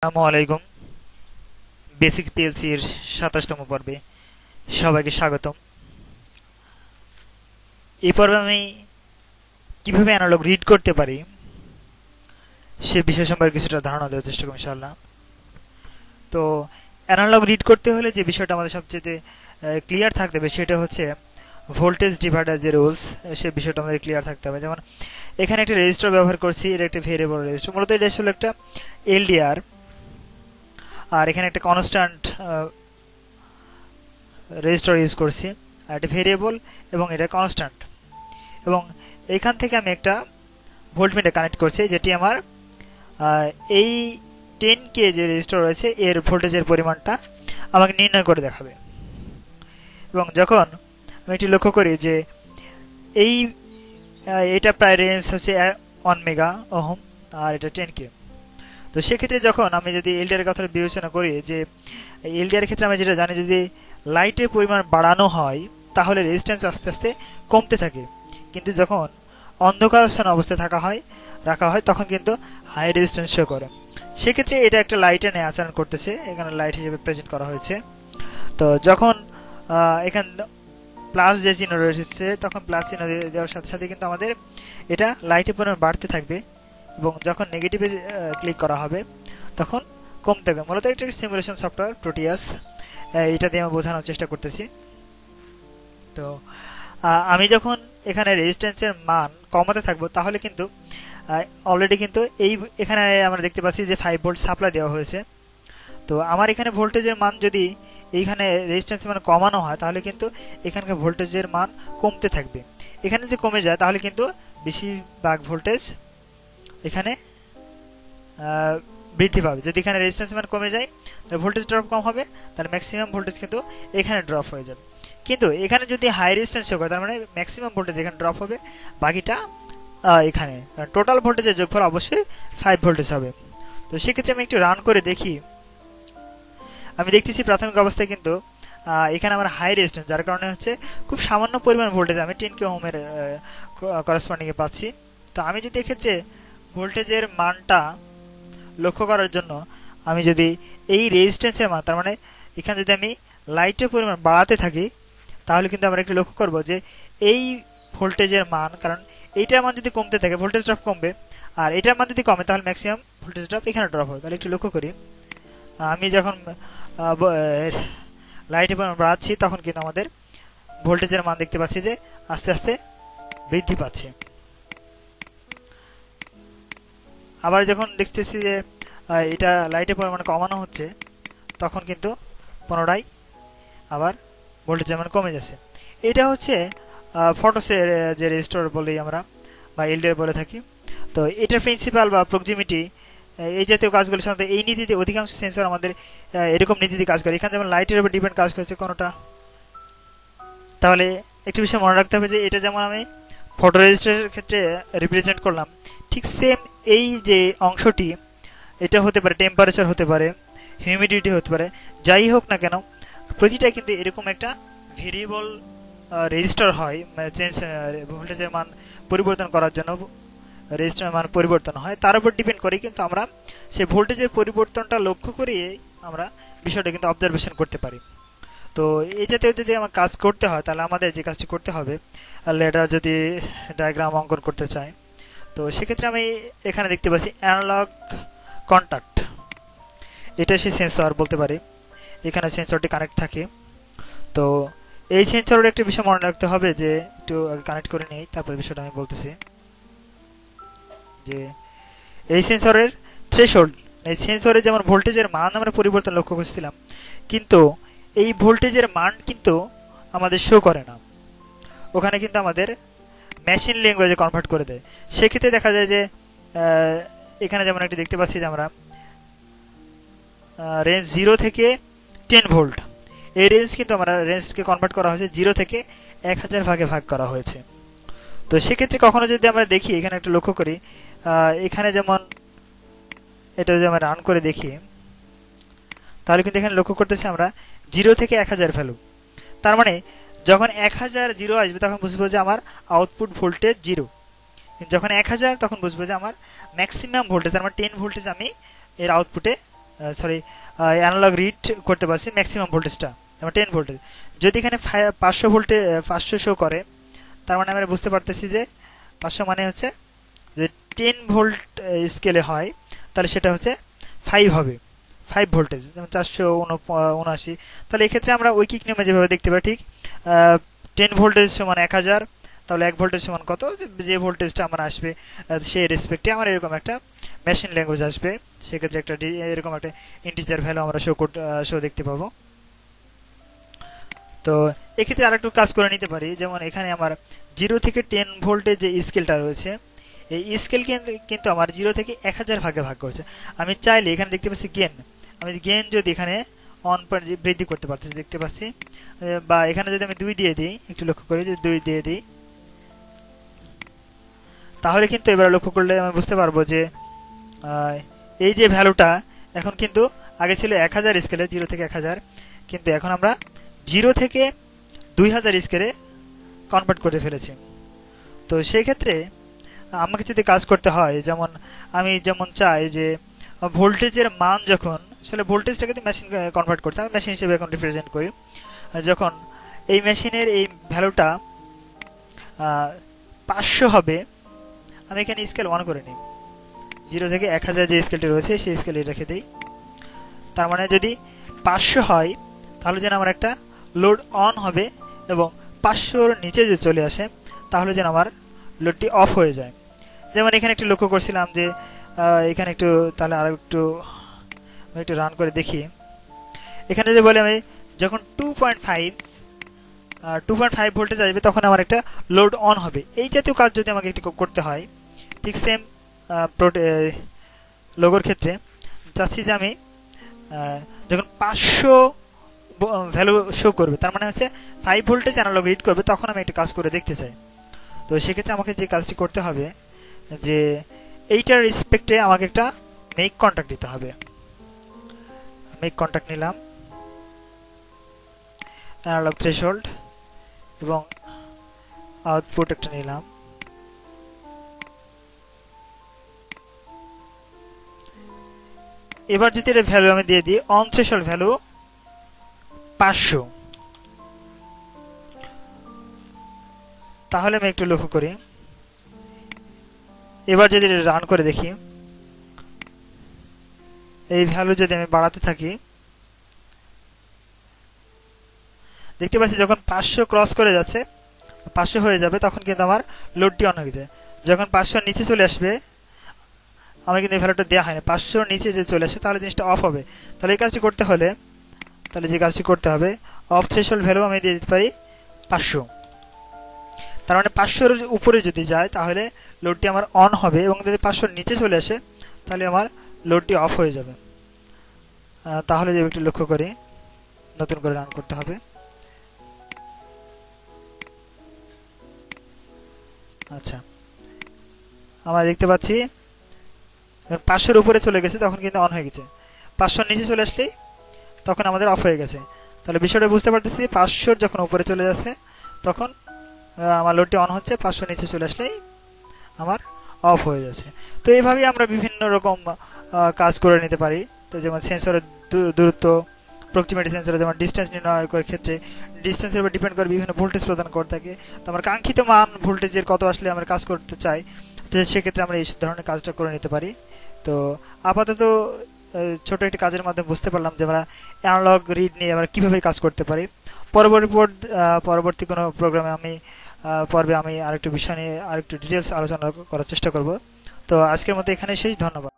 আসসালামু আলাইকুম। Basic PLC এর ২৭তম পর্বে সবাইকে স্বাগতম। এই পর্বে আমি কিভাবে অ্যানালগ রিড করতে পারি সে বিষয় সম্পর্কে কিছুটা ধারণা দেওয়ার চেষ্টা করব ইনশাআল্লাহ। তো অ্যানালগ রিড করতে হলে যে বিষয়টা আমাদের সবচেয়ে ক্লিয়ার থাকতে হবে সেটা হচ্ছে ভোল্টেজ ডিভাইডার যে রুলস, সে বিষয়টা আমাদের ক্লিয়ার থাকতে হবে। যেমন এখানে একটা রেজিস্টার ব্যবহার করছি, এটা একটা ভেরিয়েবল রেজিস্টার। মূলত এটা আসলে একটা এলডিআর, আর এখানে একটা কনস্ট্যান্ট রেজিস্টার ইউজ করছি, আর এটা ভেরিয়েবল এবং এটা কনস্ট্যান্ট। এবং এইখান থেকে আমি একটা ভোল্টমিটার কানেক্ট করছি, যেটি আমার এই 10K যে রেজিস্টার রয়েছে এর ভোল্টেজের পরিমাণটা আমাকে নির্ণয় করে দেখাবে। এবং যখন আমি এটি লক্ষ্য করি যে এই এটা প্রায় রেঞ্জ হচ্ছে 1 মেগা ওহম, আর এটা 10K। তো সেক্ষেত্রে যখন আমি যদি এলডিআর এর কথা বিবেচনা করি, যে এলডিআর এর ক্ষেত্রে আমি যেটা জানি, যদি লাইটের পরিমাণ বাড়ানো হয় তাহলে রেজিস্ট্যান্স আস্তে আস্তে কমতে থাকে, কিন্তু যখন অন্ধকারাচ্ছন্ন অবস্থায় রাখা হয় তখন কিন্তু হাই রেজিস্ট্যান্স শো করে। সেক্ষেত্রে এটা একটা লাইটের ন্যায় আচরণ করতেছে, এখানে লাইট হিসেবে প্রেজেন্ট করা হয়েছে। তো যখন এখানে প্লাস যে চিহ্ন রয়েছে, তখন প্লাস চিহ্ন দেওয়ার সাথে সাথে কিন্তু আমাদের এটা লাইটের পরিমাণ বাড়তে থাকবে, এবং যখন নেগেটিভে ক্লিক করা হবে তখন কমতে থাকবে। মূলত এটা সিমুলেশন সফটওয়্যার প্রোটিয়াস, এটা দিয়ে আমি বোঝানোর চেষ্টা করতেছি। তো আমি যখন এখানে রেজিস্ট্যান্সের মান কমাতে থাকবো তাহলে কিন্তু অলরেডি কিন্তু এখানে আমরা দেখতে পাচ্ছি যে 5 ভোল্ট সাপ্লাই দেওয়া হয়েছে। তো আমার এখানে ভোল্টেজের মান যদি এইখানে রেজিস্ট্যান্সের মান কমানো হয় তাহলে কিন্তু এখানকার ভোল্টেজের মান কমতে থাকবে। এখানে যদি কমে যায় তাহলে কিন্তু বেশিরভাগ ভোল্টেজ এখানে বৃদ্ধি পাবে। যদি এখানে রেজিস্ট্যান্স মান কমে যায় তাহলে ভোল্টেজ ড্রপ কম হবে, তাহলে ম্যাক্সিমাম ভোল্টেজ কিন্তু এখানে ড্রপ হয়ে যাবে। কিন্তু এখানে যদি হাই রেজিস্ট্যান্স শো করে তার মানে ম্যাক্সিমাম ভোল্টেজ এখানে ড্রপ হবে, বাকিটা এখানে টোটাল ভোল্টেজের যোগফল অবশ্যই 5 ভোল্টেজ হবে। তো সেক্ষেত্রে আমি একটু রান করে দেখি। আমি দেখতেছি প্রাথমিক অবস্থায় কিন্তু এখানে আমার হাই রেজিস্ট্যান্স, যার কারণে হচ্ছে খুব সামান্য পরিমাণ ভোল্টেজ আমি 10K ওহমের করসপন্ডিংয়ে পাচ্ছি। তো আমি যদি এক্ষেত্রে ভোল্টেজের মানটা লক্ষ্য করার জন্য আমি যদি এই রেজিস্ট্যান্সের মান, তার মানে এখানে যদি আমি লাইটের পরিমাণ বাড়াতে থাকি তাহলে কিন্তু আমরা একটু লক্ষ্য করব যে এই ভোল্টেজের মান, কারণ এইটার মান যদি কমতে থাকে ভোল্টেজ ড্রপ কমবে, আর এটার মান যদি কমে তাহলে ম্যাক্সিমাম ভোল্টেজ ড্রপ এখানে ড্রপ হবে। তাহলে একটু লক্ষ্য করি, আমি যখন লাইটের পরিমাণ বাড়াচ্ছি তখন কিন্তু আমাদের ভোল্টেজের মান দেখতে পাচ্ছি যে আস্তে আস্তে বৃদ্ধি পাচ্ছে। আবার যখন দেখতেছি যে এটা লাইটের পরিমাণ কমানো হচ্ছে তখন কিন্তু পুনরায় আবার ভোল্টেজের মান কমে যাচ্ছে। এটা হচ্ছে ফটোসের যে রেজিস্টার বলি আমরা বা এলডিআর বলে থাকি। তো এটার প্রিন্সিপাল বা প্রক্সিমিটি এই জাতীয় কাজগুলো সাধারণত এই নীতিতে অধিকাংশ সেন্সর আমাদের এরকম নীতিতে কাজ করে। এখানে যেমন লাইটের উপর ডিপেন্ড কাজ করছে কোনোটা, তাহলে একটি বিষয় মনে রাখতে হবে যে এটা যেমন আমি ফটো রেজিস্টারের ক্ষেত্রে রিপ্রেজেন্ট করলাম, ঠিক সেম এই যে অংশটি এটা হতে পারে টেম্পারেচার, হতে পারে হিউমিডিটি, হতে পারে যাই হোক না কেন, প্রতিটাই কিন্তু এরকম একটা ভেরিয়েবল রেজিস্টার হয়। চেঞ্জ ভোল্টেজের মান পরিবর্তন করার জন্য রেজিস্টারের মান পরিবর্তন হয়, তার উপর ডিপেন্ড করে কিন্তু আমরা সেই ভোল্টেজের পরিবর্তনটা লক্ষ্য করে আমরা বিষয়টা কিন্তু অবজারভেশন করতে পারি। তো এই জাতীয় যদি আমার কাজ করতে হয় তাহলে আমাদের যে কাজটি করতে হবে, লেটার যদি ডায়াগ্রাম অঙ্কন করতে চাই, তো সেক্ষেত্রে আমি এখানে দেখতে পাচ্ছি অ্যানালগ কন্ট্যাক্ট, এটা সেই সেন্সর বলতে পারি। এখানে সেন্সরটি কানেক্ট থাকে। তো এই সেন্সরের একটা বিষয় মনে রাখতে হবে, যে একটু কানেক্ট করে নিই তারপর বিষয়টা আমি বলতেছি। যে এই সেন্সরের থ্রেশহোল্ড, এই সেন্সরে যেমন ভোল্টেজের মান আমরা পরিবর্তন লক্ষ্য করছিলাম, কিন্তু এই ভোল্টেজের মান কিন্তু আমাদের শো করে না, ওখানে কিন্তু আমাদের মেশিন ল্যাঙ্গুয়েজে কনভার্ট করে দেয়। সেক্ষেত্রে দেখা যায় যে এখানে যেমন একটি দেখতে পাচ্ছি যে আমরা রেঞ্জ 0 থেকে 10 ভোল্ট, এই রেঞ্জ কিন্তু আমরা রেঞ্জকে কনভার্ট করা হয়েছে 0 থেকে 1000 ভাগে ভাগ করা হয়েছে। তো সেক্ষেত্রে কখনো যদি আমরা দেখি, এখানে একটা লক্ষ্য করি, এখানে যেমন এটা যদি আমরা রান করে দেখি তাহলে কিন্তু এখানে লক্ষ্য করতেছি আমরা 0 থেকে 1000 ভ্যালু। তার মানে যখন 1000 জিরো আসবে তখন বুঝবো যে আমার আউটপুট ভোল্টেজ 0, যখন 1000 তখন বুঝবো যে আমার ম্যাক্সিমাম ভোল্টেজ, তার মানে 10 ভোল্টেজ আমি এর আউটপুটে সরি অ্যানালগ রিড করতে পারছি ম্যাক্সিমাম ভোল্টেজটা, যেমন 10 ভোল্টেজ। যদি এখানে 500 ভোল্টে 500 শো করে, তার মানে আমরা বুঝতে পারতেছি যে 500 মানে হচ্ছে যে 10 ভোল্ট স্কেলে হয়, তাহলে সেটা হচ্ছে 5 হবে, 5 ভোল্টেজ, যেমন 479। তাহলে এক্ষেত্রে আমরা ঐকিক নিয়মে যেভাবে দেখতে পাই ঠিক 10 ভোল্টেজ সমান 1000, তাহলে 1 ভোল্টেজ সমান কত, যে ভোল্টেজটা আমার আসবে সেই রেসপেক্টে আমার এরকম একটা মেশিন ল্যাঙ্গুয়েজ আসবে। সেক্ষেত্রে একটা এরকম একটা ইন্টিজার ভ্যালু আমরা শো দেখতে পাবো। তো এক্ষেত্রে আরেকটু কাজ করে নিতে পারি, যেমন এখানে আমার 0 থেকে 10 ভোল্টের যে স্কেলটা রয়েছে, এই স্কেল কিন্তু আমার 0 থেকে 1000 ভাগে ভাগ করছে। আমি চাইলে এখানে দেখতে পাচ্ছি গেন, আমি গেন যদি এখানে অন বৃদ্ধি করতে পারতেছি দেখতে পাচ্ছি, বা এখানে যদি আমি 2 দিয়ে দিই, একটু লক্ষ্য করি যদি 2 দিয়ে দিই, তাহলে কিন্তু এবার লক্ষ্য করলে আমি বুঝতে পারবো যে এই যে ভ্যালুটা এখন কিন্তু আগে ছিল 1000 স্কেলে 0 থেকে 1000, কিন্তু এখন আমরা 0 থেকে 2000 স্কেলে কনভার্ট করে ফেলেছি। তো সেই ক্ষেত্রে আমাকে যদি কাজ করতে হয়, যেমন আমি যেমন চাই যে ভোল্টেজের মান যখন, আসলে ভোল্টেজটাকে তো মেশিন কনভার্ট করছে, আমি মেশিন হিসেবে এখন রিপ্রেজেন্ট করি, যখন এই মেশিনের এই ভ্যালুটা 500 হবে, আমি এখানে স্কেল 1 করে নিই, 0 থেকে 1000 যে স্কেলটি রয়েছে সেই স্কেলে রেখে দিই। তার মানে যদি 500 হয়, তাহলে যেন আমার একটা লোড অন হবে এবং 500-র নিচে যদি চলে আসে, তাহলে যেন আমার লোডটি অফ হয়ে যায়। যেমন এখানে একটু লক্ষ্য করছিলাম যে এখানে একটু, তাহলে আর একটু রান করে দেখি। এখানে যে বলে আমি যখন 2.5 ভোল্টেজ আসবে, তখন আমার একটা লোড অন হবে। এই জাতীয় কাজ যদি আমাকে একটু করতে হয়, ঠিক সেম লোগোর ক্ষেত্রে চাচ্ছি যে আমি যখন 500 ভ্যালু শো করবে, তার মানে হচ্ছে 5 ভোল্টেজ অ্যানালগ রিড করবে, তখন আমি একটা কাজ করে দেখতে চাই। তো সেক্ষেত্রে আমাকে যে কাজটি করতে হবে, যে এইটার রেসপেক্টে আমাকে একটা মেক কন্ট্যাক্ট দিতে হবে। মেক কন্ট্যাক্ট নিলাম, অ্যানালগ থ্রেশহোল্ড এবং আউটপুট একটা নিলাম। এবার যদি এর ভ্যালু আমি দিয়ে দিই অন থ্রেশহোল্ড ভ্যালু 500, তাহলে আমি একটু লক্ষ্য করি, এবার যদি রান করে দেখি, এই ভ্যালু যদি আমি বাড়াতে থাকি, দেখতে পাচ্ছি যখন 500 ক্রস করে যাচ্ছে, 500 হয়ে যাবে, তখন কিন্তু আমার লোডটি অন হয়ে যায়। যখন 500-র নিচে চলে আসবে, আমি কিন্তু এই ভ্যালুটা দেওয়া হয় না, 500-র নিচে যে চলে আসে, তাহলে জিনিসটা অফ হবে। তাহলে এই কাজটি করতে হলে, তাহলে যে কাজটি করতে হবে, অফ থ্রেশহোল্ড ভ্যালু আমি দিয়ে দিতে পারি 500। তার মানে 500-র উপরে যদি যায়, তাহলে লোডটি আমার অন হবে, এবং যদি 500-র নিচে চলে আসে, তাহলে আমার লোডটি অফ হয়ে যাবে। তাহলে যে একটু লক্ষ্য করি, নতুন করে রান করতে হবে। আচ্ছা, আমরা দেখতে পাচ্ছি 500-র উপরে চলে গেছে, তখন কিন্তু অন হয়ে গেছে। 500-র নিচে চলে আসলেই তখন আমাদের অফ হয়ে গেছে। তাহলে বিষয়টা বুঝতে পারতেছি, 500-র যখন উপরে চলে যাচ্ছে, তখন আমার লোডটি অন হচ্ছে, 500-র নিচে চলে আসলেই আমার অফ হয়ে যাচ্ছে। তো এইভাবেই আমরা বিভিন্ন রকম কাজ করে নিতে পারি। তো যেমন সেন্সরের দূরত্ব, প্রক্সিমিটি সেন্সরে যেমন ডিস্টেন্স নির্ণয় করার ক্ষেত্রে ডিস্টেন্সের উপর ডিপেন্ড করে বিভিন্ন ভোল্টেজ প্রদান করে থাকে। তো আমার কাঙ্ক্ষিত মান ভোল্টেজের কত আসলে আমরা কাজ করতে চাই, তো সেক্ষেত্রে আমরা এই ধরনের কাজটা করে নিতে পারি। তো আপাতত ছোট একটি কাজের মাধ্যমে বুঝতে পারলাম যে আমরা অ্যানালগ রিড নিয়ে আমরা কীভাবে কাজ করতে পারি। পরবর্তী কোনো প্রোগ্রামে পর্বে আমি আরেকটু বিষয় নিয়ে আরেকটু ডিটেলস আলোচনা করার চেষ্টা করব। তো আজকের মতো এখানে শেষ, ধন্যবাদ।